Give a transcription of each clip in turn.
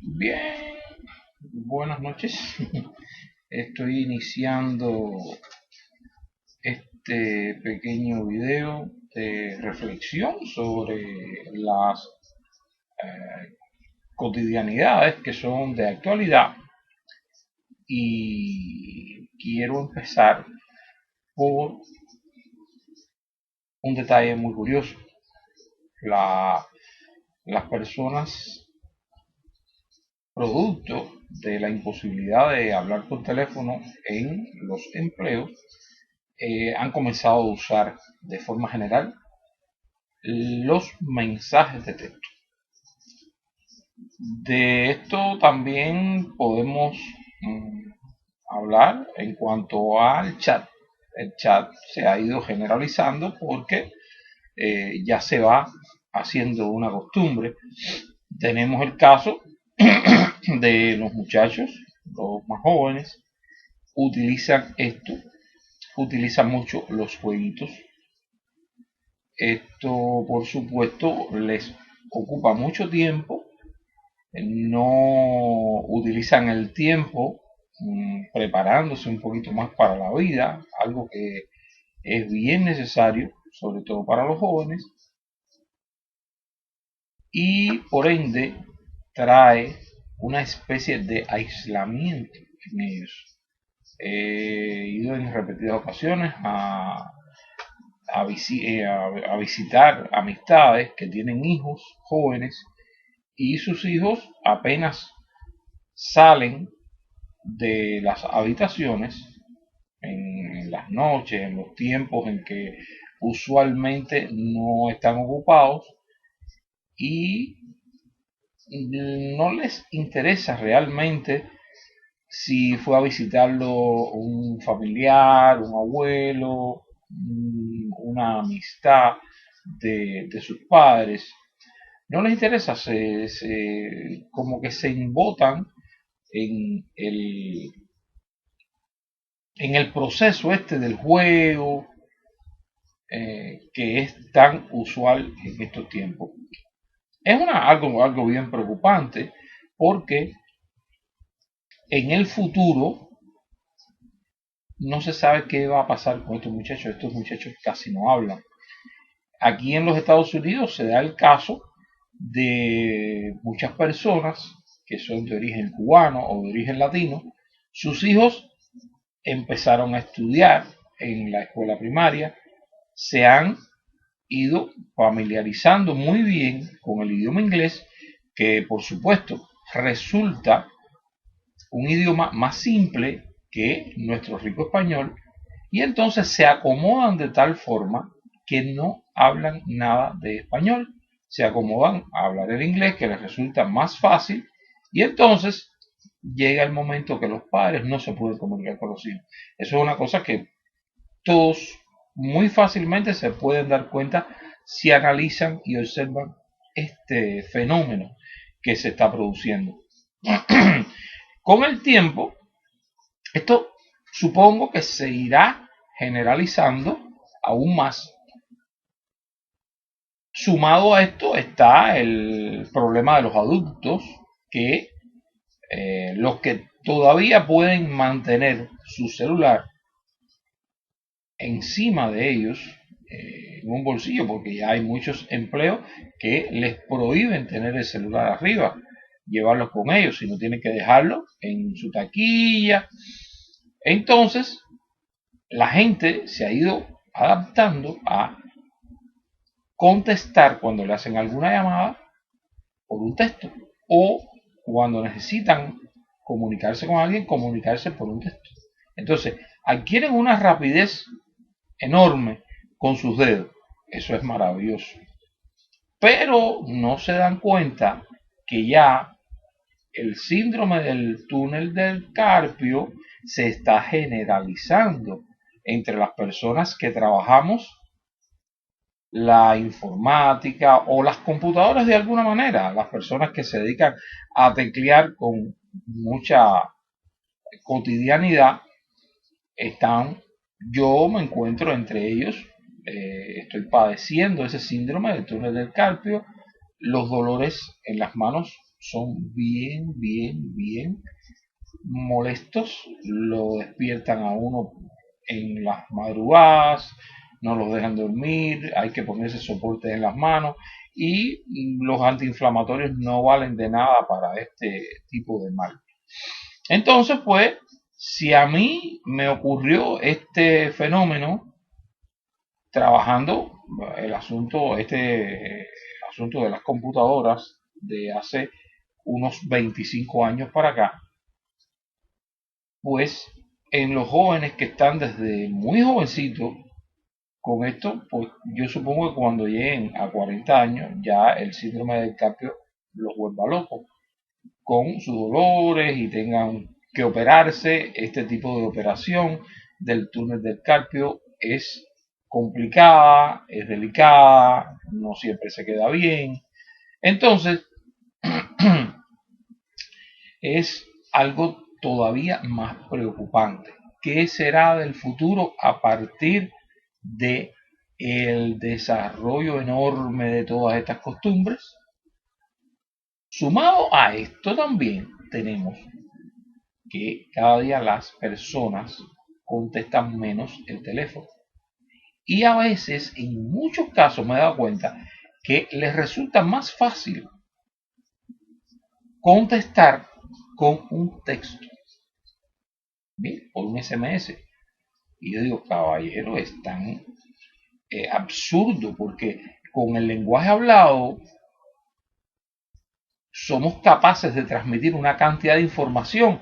Bien, buenas noches. Estoy iniciando este pequeño video de reflexión sobre las cotidianidades que son de actualidad y quiero empezar por un detalle muy curioso. La- las personas, producto de la imposibilidad de hablar por teléfono en los empleos, han comenzado a usar de forma general los mensajes de texto. De esto también podemos hablar en cuanto al chat. El chat se ha ido generalizando porque ya se va haciendo una costumbre. Tenemos el caso de los muchachos, los más jóvenes, utilizan esto, utilizan mucho los jueguitos. Esto, por supuesto, les ocupa mucho tiempo, no utilizan el tiempo preparándose un poquito más para la vida, algo que es bien necesario, sobre todo para los jóvenes, y por ende trae una especie de aislamiento en ellos. He ido en repetidas ocasiones a visitar amistades que tienen hijos jóvenes y sus hijos apenas salen de las habitaciones en las noches, en los tiempos en que usualmente no están ocupados y no les interesa realmente si fue a visitarlo un familiar, un abuelo, una amistad de sus padres. No les interesa, como que se embotan en en el proceso este del juego, que es tan usual en estos tiempos. Es algo bien preocupante porque en el futuro no se sabe qué va a pasar con estos muchachos. Estos muchachos casi no hablan. Aquí en los Estados Unidos se da el caso de muchas personas que son de origen cubano o de origen latino. Sus hijos empezaron a estudiar en la escuela primaria, se han ido familiarizando muy bien con el idioma inglés, que por supuesto resulta un idioma más simple que nuestro rico español, y entonces se acomodan de tal forma que no hablan nada de español, se acomodan a hablar el inglés que les resulta más fácil, y entonces llega el momento que los padres no se pueden comunicar con los hijos. Eso es una cosa que todos muy fácilmente se pueden dar cuenta si analizan y observan este fenómeno que se está produciendo. Con el tiempo, esto supongo que se irá generalizando aún más. Sumado a esto está el problema de los adultos, que los que todavía pueden mantener su celular encima de ellos, en un bolsillo, porque ya hay muchos empleos que les prohíben tener el celular arriba, llevarlos con ellos, sino tienen que dejarlo en su taquilla. Entonces, la gente se ha ido adaptando a contestar cuando le hacen alguna llamada por un texto, o cuando necesitan comunicarse con alguien, comunicarse por un texto. Entonces, adquieren una rapidez enorme con sus dedos. Eso es maravilloso. Pero no se dan cuenta que ya el síndrome del túnel del carpio se está generalizando entre las personas que trabajamos la informática o las computadoras de alguna manera, las personas que se dedican a teclear con mucha cotidianidad están, yo me encuentro entre ellos, estoy padeciendo ese síndrome del túnel del carpio, los dolores en las manos son bien molestos, lo despiertan a uno en las madrugadas, no los dejan dormir, hay que ponerse soporte en las manos y los antiinflamatorios no valen de nada para este tipo de mal. Entonces, pues, si a mí me ocurrió este fenómeno trabajando este asunto de las computadoras de hace unos 25 años para acá, pues en los jóvenes que están desde muy jovencitos con esto, pues yo supongo que cuando lleguen a 40 años ya el síndrome del carpio los vuelva locos con sus dolores y tengan que operarse. Este tipo de operación del túnel del carpio es complicada, es delicada, no siempre se queda bien. Entonces, es algo todavía más preocupante. ¿Qué será del futuro a partir de el desarrollo enorme de todas estas costumbres? Sumado a esto también tenemos que cada día las personas contestan menos el teléfono. Y a veces, en muchos casos, me he dado cuenta que les resulta más fácil contestar con un texto, ¿bien? Por un SMS. Y yo digo, caballero, es tan absurdo porque con el lenguaje hablado somos capaces de transmitir una cantidad de información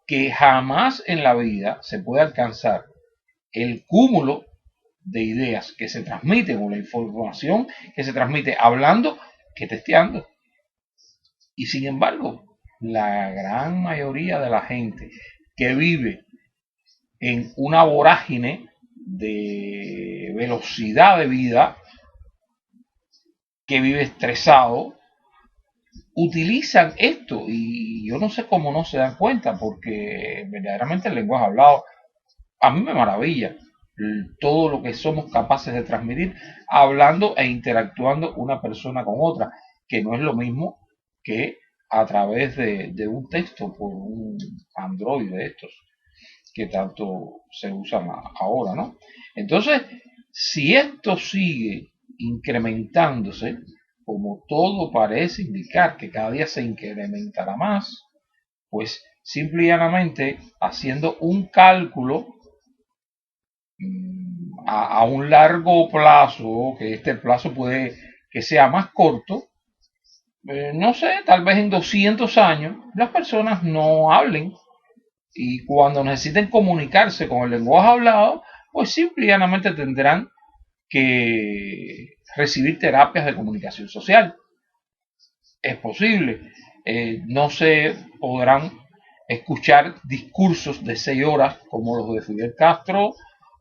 que jamás en la vida se puede alcanzar el cúmulo de ideas que se transmiten o la información que se transmite hablando que testeando. Y sin embargo, la gran mayoría de la gente que vive en una vorágine de velocidad de vida, que vive estresado, utilizan esto y yo no sé cómo no se dan cuenta, porque verdaderamente el lenguaje hablado a mí me maravilla todo lo que somos capaces de transmitir hablando e interactuando una persona con otra, que no es lo mismo que a través de un texto por un Android de estos que tanto se usan ahora, ¿no? Entonces, si esto sigue incrementándose, como todo parece indicar que cada día se incrementará más, pues simple y llanamente haciendo un cálculo a un largo plazo, que este plazo puede que sea más corto, no sé, tal vez en 200 años las personas no hablen y cuando necesiten comunicarse con el lenguaje hablado, pues simple y llanamente tendrán que recibir terapias de comunicación social. Es posible. No se podrán escuchar discursos de 6 horas como los de Fidel Castro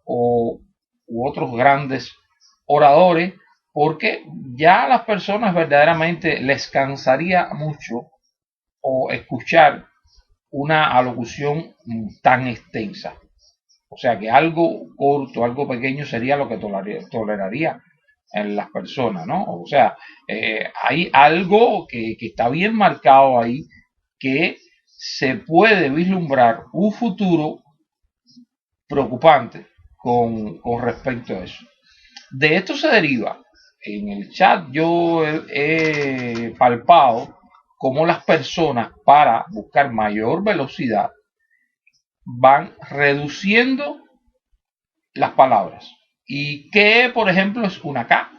u otros grandes oradores, porque ya a las personas verdaderamente les cansaría mucho o escuchar una alocución tan extensa. O sea que algo corto, algo pequeño sería lo que toleraría en las personas, ¿no? O sea, hay algo que está bien marcado ahí, que se puede vislumbrar un futuro preocupante con respecto a eso. De esto se deriva, en el chat yo he palpado cómo las personas, para buscar mayor velocidad, van reduciendo las palabras. ¿Y qué, por ejemplo, es una K?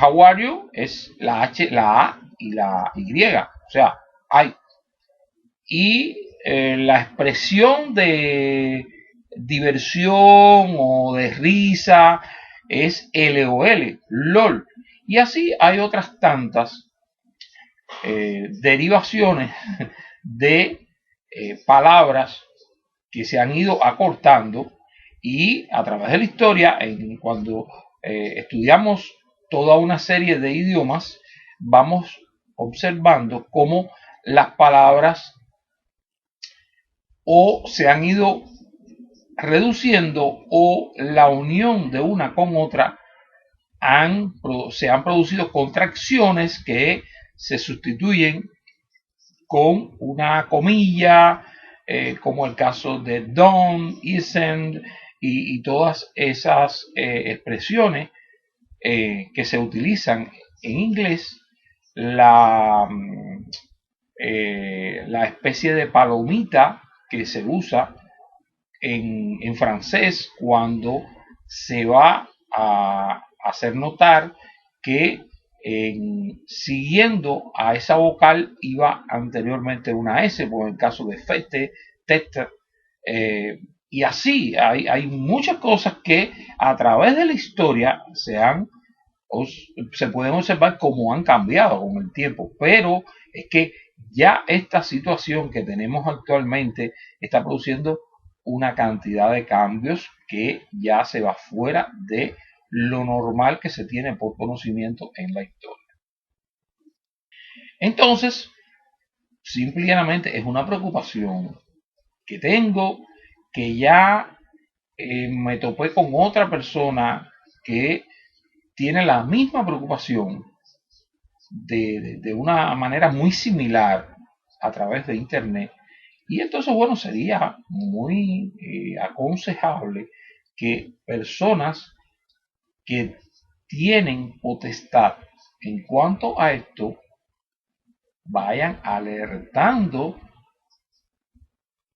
How are you es la H, la A y la Y. O sea, hay. Y la expresión de diversión o de risa es LOL, LOL. Y así hay otras tantas derivaciones de palabras que se han ido acortando y a través de la historia, cuando estudiamos toda una serie de idiomas, vamos observando cómo las palabras o se han ido reduciendo o la unión de una con otra se han producido contracciones que se sustituyen con una comilla, como el caso de don't, isn't y todas esas expresiones que se utilizan en inglés, la, la especie de palomita que se usa en francés cuando se va a hacer notar que siguiendo a esa vocal iba anteriormente una S, por el caso de fete, tete, y así hay muchas cosas que a través de la historia se pueden observar cómo han cambiado con el tiempo, pero es que ya esta situación que tenemos actualmente está produciendo una cantidad de cambios que ya se va fuera de lo normal que se tiene por conocimiento en la historia. Entonces, simplemente es una preocupación que tengo, que ya me topé con otra persona que tiene la misma preocupación de una manera muy similar a través de internet. Y entonces, bueno, sería muy aconsejable que personas que tienen potestad en cuanto a esto vayan alertando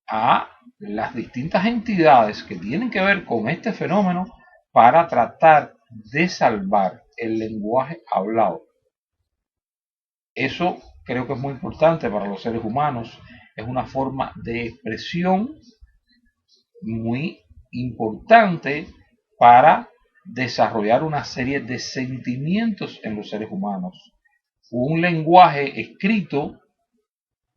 a las distintas entidades que tienen que ver con este fenómeno para tratar de salvar el lenguaje hablado. Eso creo que es muy importante para los seres humanos. Es una forma de expresión muy importante para desarrollar una serie de sentimientos en los seres humanos. Un lenguaje escrito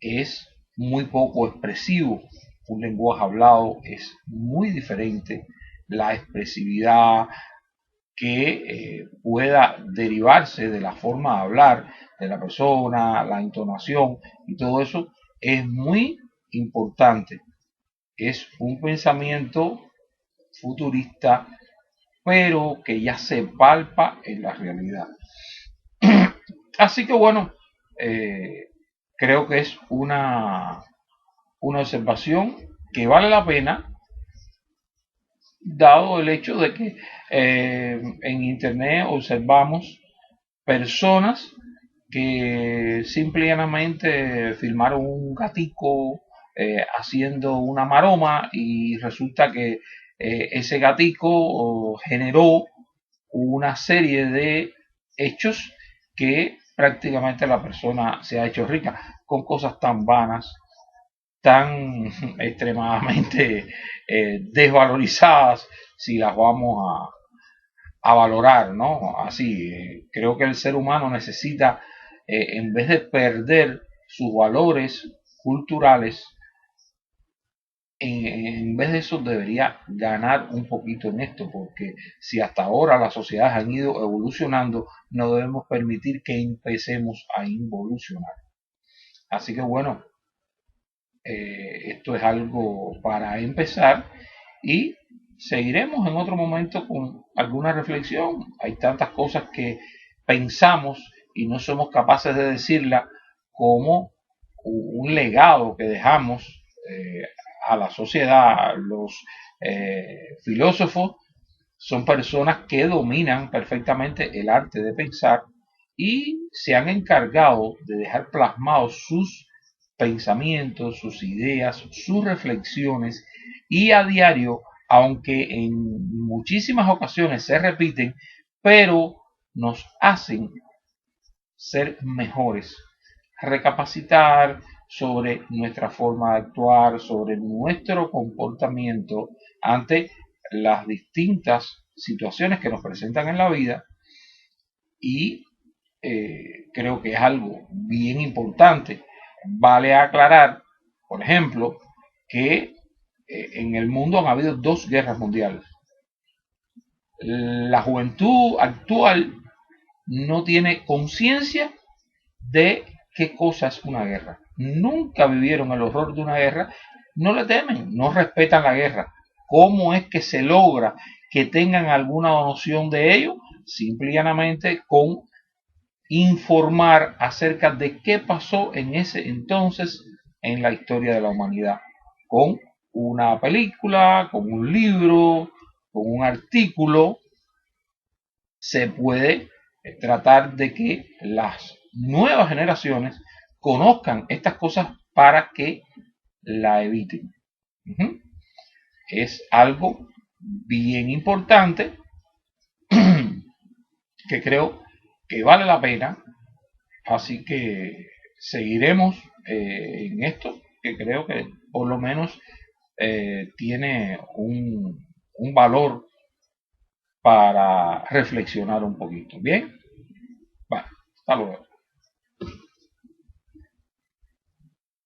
es muy poco expresivo. Un lenguaje hablado es muy diferente. La expresividad que pueda derivarse de la forma de hablar de la persona, la entonación y todo eso es muy importante. Es un pensamiento futurista, pero que ya se palpa en la realidad. Así que bueno, creo que es una observación que vale la pena, dado el hecho de que en internet observamos personas que simplemente filmaron un gatico haciendo una maroma y resulta que ese gatico generó una serie de hechos que prácticamente la persona se ha hecho rica con cosas tan vanas, tan extremadamente desvalorizadas, si las vamos a valorar, ¿no? Así, creo que el ser humano necesita, en vez de perder sus valores culturales, en vez de eso debería ganar un poquito en esto, porque si hasta ahora las sociedades han ido evolucionando, no debemos permitir que empecemos a involucionar. Así que bueno, esto es algo para empezar y seguiremos en otro momento con alguna reflexión. Hay tantas cosas que pensamos y no somos capaces de decirla, como un legado que dejamos a la sociedad. Los filósofos son personas que dominan perfectamente el arte de pensar y se han encargado de dejar plasmados sus pensamientos, sus ideas, sus reflexiones, y a diario, aunque en muchísimas ocasiones se repiten, pero nos hacen ser mejores, recapacitar sobre nuestra forma de actuar, sobre nuestro comportamiento ante las distintas situaciones que nos presentan en la vida. Y creo que es algo bien importante. Vale aclarar, por ejemplo, que en el mundo han habido 2 guerras mundiales. La juventud actual no tiene conciencia de qué cosa es una guerra. Nunca vivieron el horror de una guerra, no le temen, no respetan la guerra. ¿Cómo es que se logra que tengan alguna noción de ello? Simplemente con informar acerca de qué pasó en ese entonces en la historia de la humanidad, con una película, con un libro, con un artículo. Se puede tratar de que las nuevas generaciones conozcan estas cosas para que la eviten. Es algo bien importante que creo que vale la pena, así que seguiremos en esto, que creo que por lo menos tiene un valor para reflexionar un poquito. Bien, bueno, hasta luego.